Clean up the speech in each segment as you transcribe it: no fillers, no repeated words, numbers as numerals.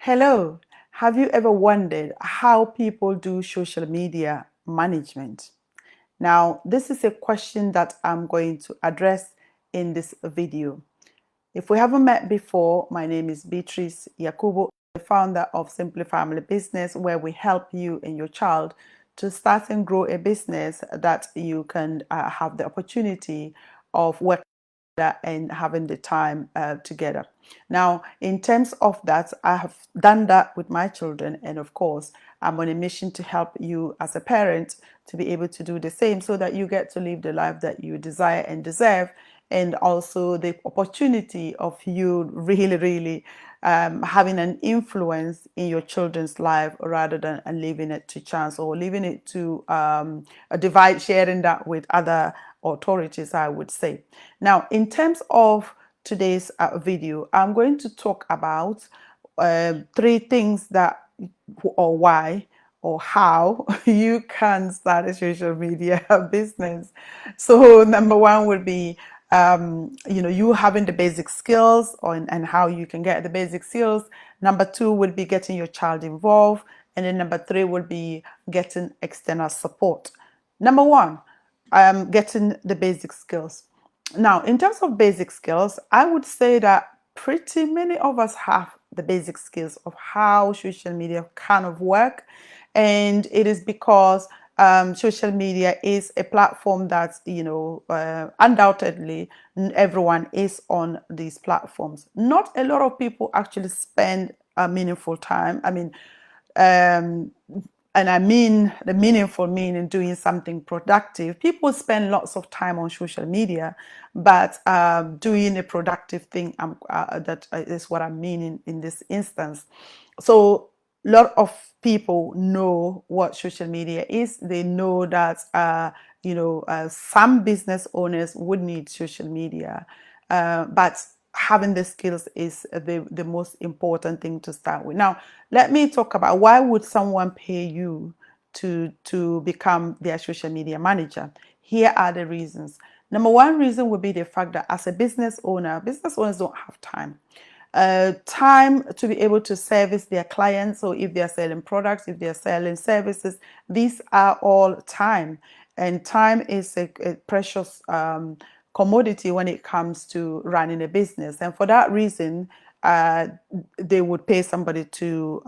Hello, have you ever wondered how people do social media management? Now, this is a question that I'm going to address in this video. If we haven't met before, my name is Beatrice Yakubu, the founder of Simply Family Business, where we help you and your child to start and grow a business that you can have the opportunity of working and having the time together. Now, in terms of that, I have done that with my children, and of course, I'm on a mission to help you as a parent to be able to do the same so that you get to live the life that you desire and deserve, and also the opportunity of you really having an influence in your children's life rather than leaving it to chance or leaving it to a divide, sharing that with other authorities, I would say. Now, in terms of today's video, I'm going to talk about three things that or why or how you can start a social media business. So number one would be you having the basic skills and how you can get the basic skills. Number two would be getting your child involved. And then number three would be getting external support. Number one, getting the basic skills. Now, in terms of basic skills, I would say that pretty many of us have the basic skills of how social media kind of work. And it is because social media is a platform that, undoubtedly everyone is on these platforms. Not a lot of people actually spend a meaningful time. Um, and I mean the meaningful meaning doing something productive. People spend lots of time on social media, but doing a productive thing, that is what I'm meaning in this instance. So a lot of people know what social media is. They know that some business owners would need social media, but having the skills is the most important thing to start with. Now, let me talk about why would someone pay you to become their social media manager. Here are the reasons. Number one reason would be the fact that as a business owners don't have time. Time to be able to service their clients. So if they're selling products, if they're selling services, these are all time. And time is a precious commodity when it comes to running a business. And for that reason, uh, they would pay somebody to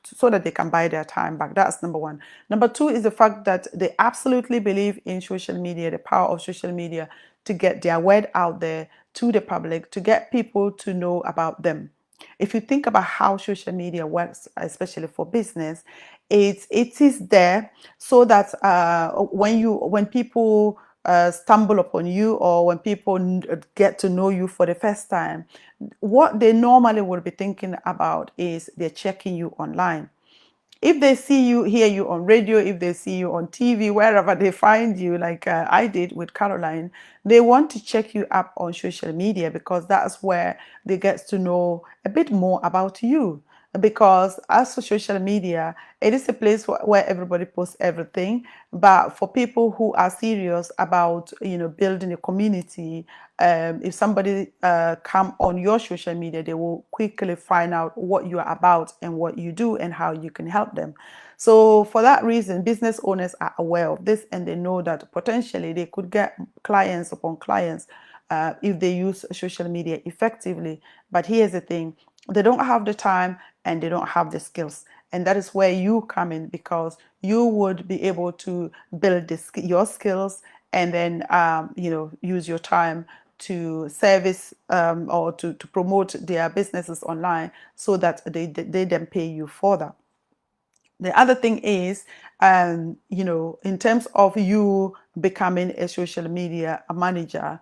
so that they can buy their time back. That's number one. Number two is the fact that they absolutely believe in social media, the power of social media to get their word out there to the public, to get people to know about them. If you think about how social media works, especially for business, it is there so that when people stumble upon you or when people get to know you for the first time, what they normally will be thinking about is they're checking you online. If they see you, hear you on radio, if they see you on TV, wherever they find you, like I did with Caroline, they want to check you up on social media because that's where they get to know a bit more about you. Because as for social media, it is a place where everybody posts everything. But for people who are serious about, building a community, if somebody come on your social media, they will quickly find out what you are about and what you do and how you can help them. So for that reason, business owners are aware of this and they know that potentially they could get clients upon clients if they use social media effectively. But here's the thing, they don't have the time and they don't have the skills. And that is where you come in because you would be able to build your skills and then, use your time to service or to promote their businesses online so that they then pay you for that. The other thing is, in terms of you becoming a social media manager,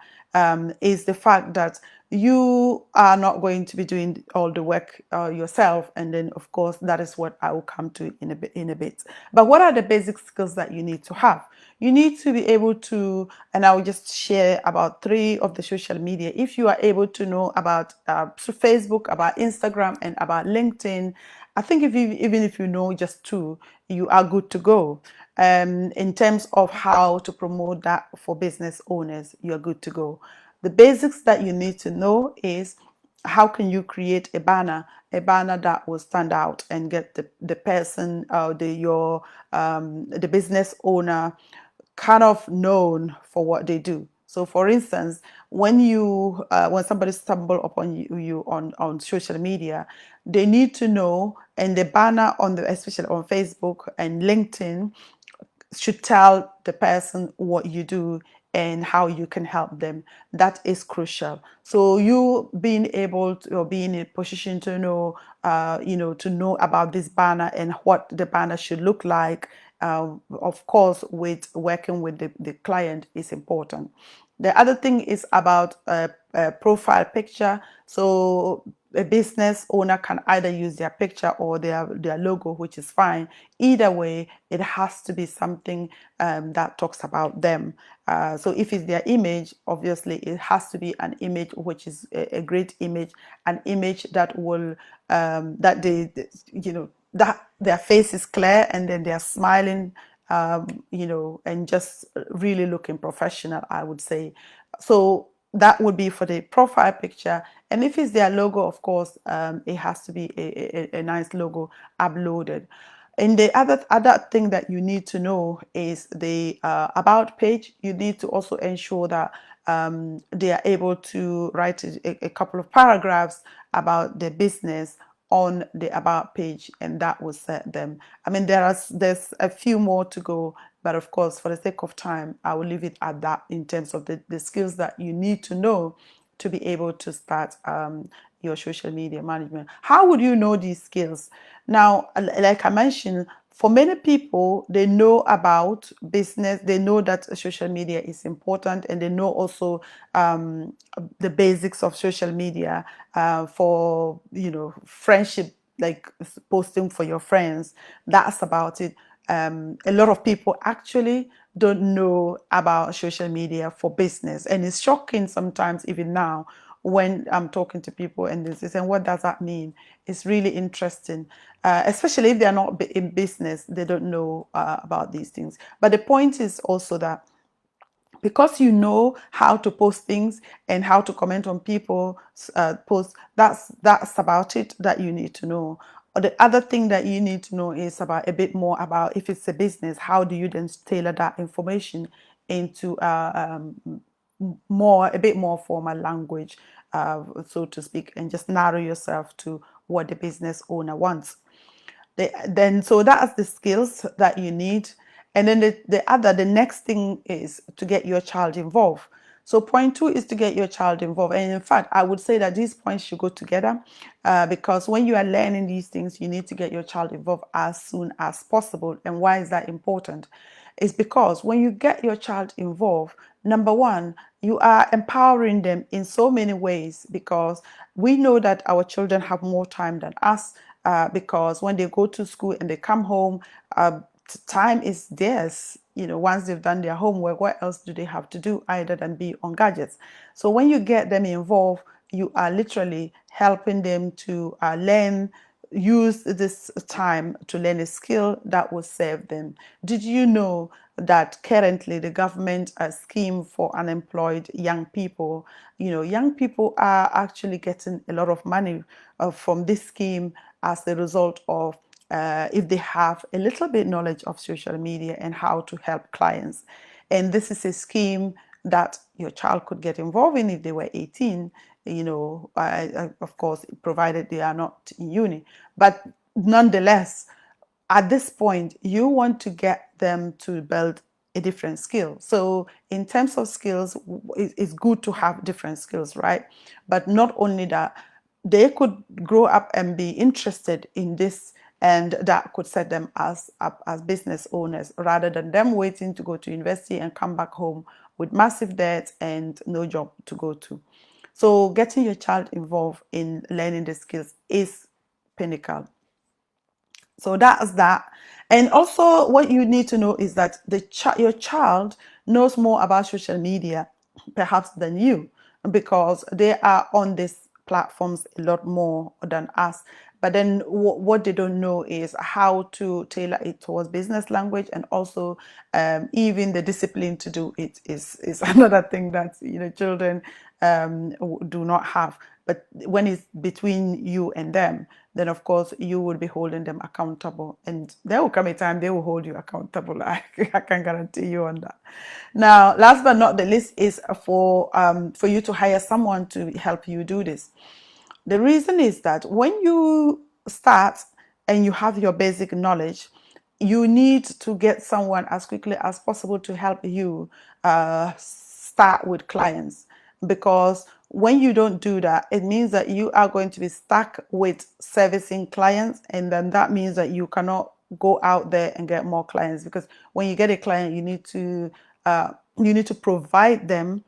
is the fact that you are not going to be doing all the work yourself. And then, of course, that is what I will come to in a bit. But what are the basic skills that you need to have? You need to be able to, and I will just share about three of the social media. If you are able to know about Facebook, about Instagram, and about LinkedIn, I think even if you know just two, you are good to go. In terms of how to promote that for business owners, you're good to go. The basics that you need to know is how can you create a banner that will stand out and get the person, the business owner kind of known for what they do. So, for instance, when somebody stumble upon you on social media, they need to know, and the banner on the especially on Facebook and LinkedIn should tell the person what you do and how you can help them. That is crucial. So you being able to, or being in a position to know, to know about this banner and what the banner should look like, of course, with working with the client is important. The other thing is about a profile picture. So a business owner can either use their picture or their logo, which is fine. Either way, it has to be something that talks about them. So if it's their image, obviously it has to be an image which is a great image, an image that will that that their face is clear and then they're smiling, and just really looking professional, I would say. So that would be for the profile picture. And if it's their logo, of course, it has to be a nice logo uploaded. And the other thing that you need to know is the about page. You need to also ensure that they are able to write a couple of paragraphs about their business on the about page, and that will set them. I mean, there's a few more to go, but of course, for the sake of time, I will leave it at that in terms of the skills that you need to know to be able to start your social media management. How would you know these skills? Now, like I mentioned, for many people, they know about business, they know that social media is important, and they know also the basics of social media for, friendship, like posting for your friends. That's about it. A lot of people actually don't know about social media for business, and it's shocking sometimes, even now, when I'm talking to people and they say, what does that mean? It's really interesting, especially if they're not in business, they don't know about these things. But the point is also that because you know how to post things and how to comment on people posts, that's about it that you need to know. Or the other thing that you need to know is about a bit more about, if it's a business, how do you then tailor that information into a bit more formal language, so to speak, and just narrow yourself to what the business owner wants. So that's the skills that you need. And then the next thing is to get your child involved. So point two is to get your child involved. And in fact, I would say that these points should go together, because when you are learning these things, you need to get your child involved as soon as possible. And why is that important? It's because when you get your child involved, number one, you are empowering them in so many ways, because we know that our children have more time than us, because when they go to school and they come home, time is theirs. Once they've done their homework, what else do they have to do other than be on gadgets? So when you get them involved, you are literally helping them to use this time to learn a skill that will serve them. Did you know that currently the government scheme for unemployed young people, young people are actually getting a lot of money from this scheme as a result of if they have a little bit knowledge of social media and how to help clients. And this is a scheme that your child could get involved in if they were 18, of course, provided they are not in uni. But nonetheless, at this point, you want to get them to build a different skill. So in terms of skills, it's good to have different skills, right? But not only that, they could grow up and be interested in this, and that could set them up as business owners, rather than them waiting to go to university and come back home with massive debt and no job to go to. So getting your child involved in learning the skills is pinnacle. So that's that. And also, what you need to know is that your child knows more about social media, perhaps, than you, because they are on these platforms a lot more than us. But then what they don't know is how to tailor it towards business language, and also even the discipline to do it is another thing that children do not have. But when it's between you and them, then of course you will be holding them accountable, and there will come a time they will hold you accountable. I can guarantee you on that. Now, last but not the least is for you to hire someone to help you do this. The reason is that when you start and you have your basic knowledge, you need to get someone as quickly as possible to help you start with clients. Because when you don't do that, it means that you are going to be stuck with servicing clients, and then that means that you cannot go out there and get more clients. Because when you get a client, you need to provide them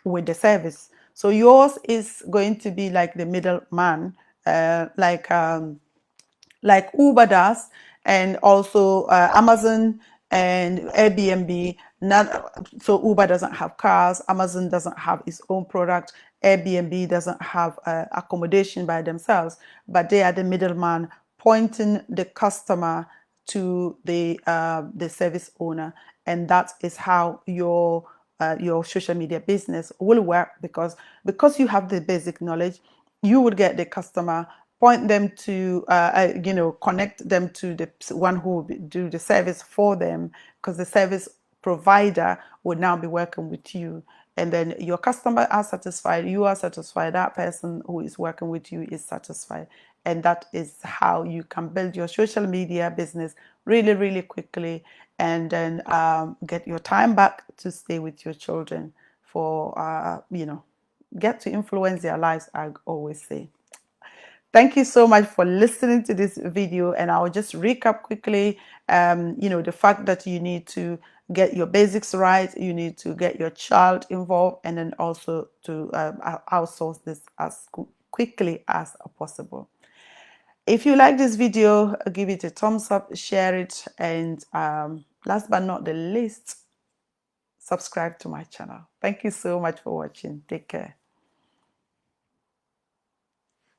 with the service. So yours is going to be like the middleman, like Uber does, and also Amazon and Airbnb. Not so Uber doesn't have cars, Amazon doesn't have its own product, Airbnb doesn't have accommodation by themselves, but they are the middleman pointing the customer to the service owner, and that is how your social media business will work, because you have the basic knowledge. You would get the customer, point them to connect them to the one who will do the service for them, because the service provider would now be working with you, and then your customer are satisfied, you are satisfied, that person who is working with you is satisfied, and that is how you can build your social media business really, really quickly, and then get your time back to stay with your children for get to influence their lives, I always say. Thank you so much for listening to this video, and I'll just recap quickly. The fact that you need to get your basics right, you need to get your child involved, and then also to outsource this as quickly as possible. If you like this video, give it a thumbs up, share it, and last but not the least, subscribe to my channel. Thank you so much for watching. Take care.